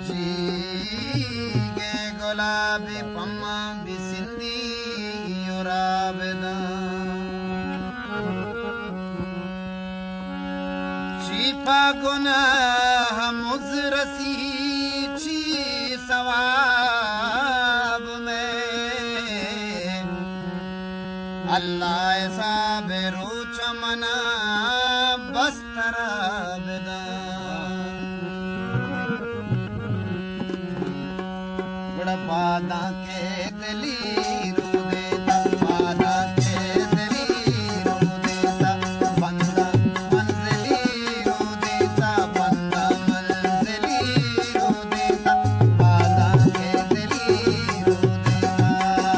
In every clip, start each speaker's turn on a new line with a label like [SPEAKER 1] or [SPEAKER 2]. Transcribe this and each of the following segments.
[SPEAKER 1] चीगे गुलाबी पम्मा बिसिंदी युराबदा चीपा गुनाह मुजरसी ची सवाब में अल्लाह साब रोच मना बस्तरा बदा बड़ा पादा के दिली रो देता पादा के दिली रो देता बंदा मंजिली रो देता बंदा मंजिली रो देता पादा के दिली रो देता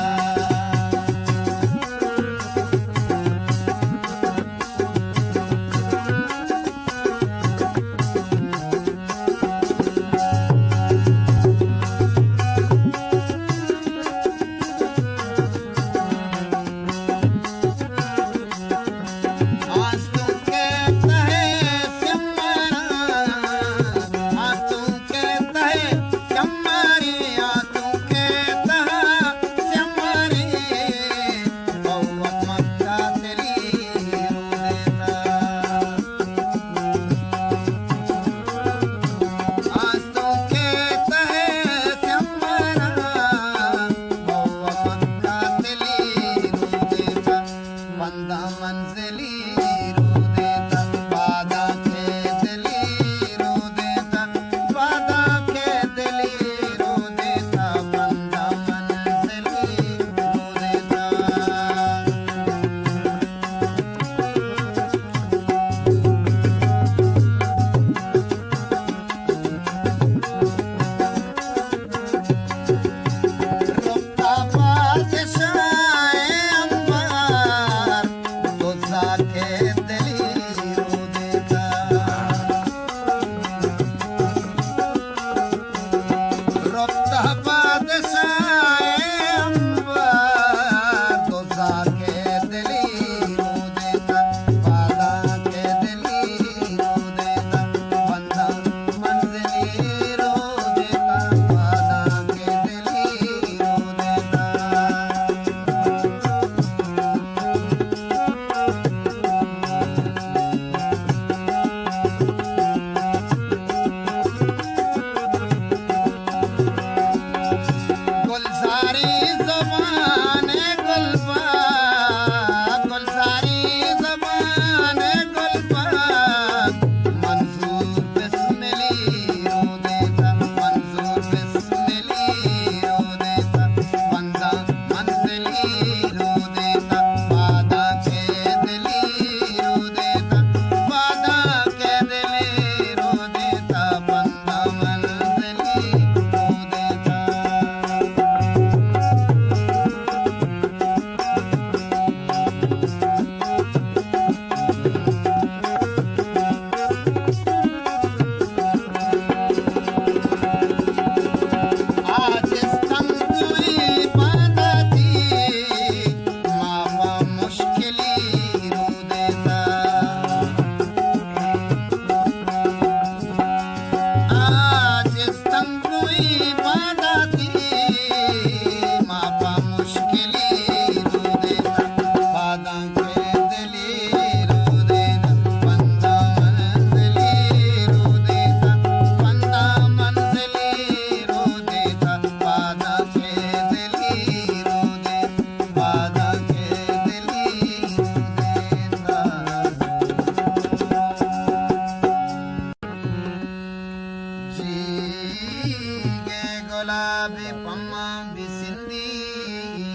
[SPEAKER 1] गुलाबी पम्मा बिसिंदी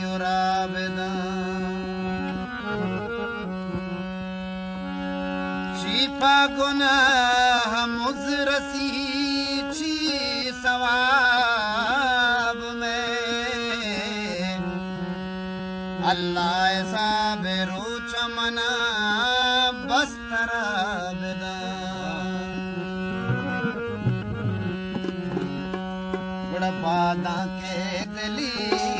[SPEAKER 1] युराबदा चीपा गुनाह मुजरसी ची सवाब में अल्लाह साब रोच मना बस्तरा बदा पादा के दिली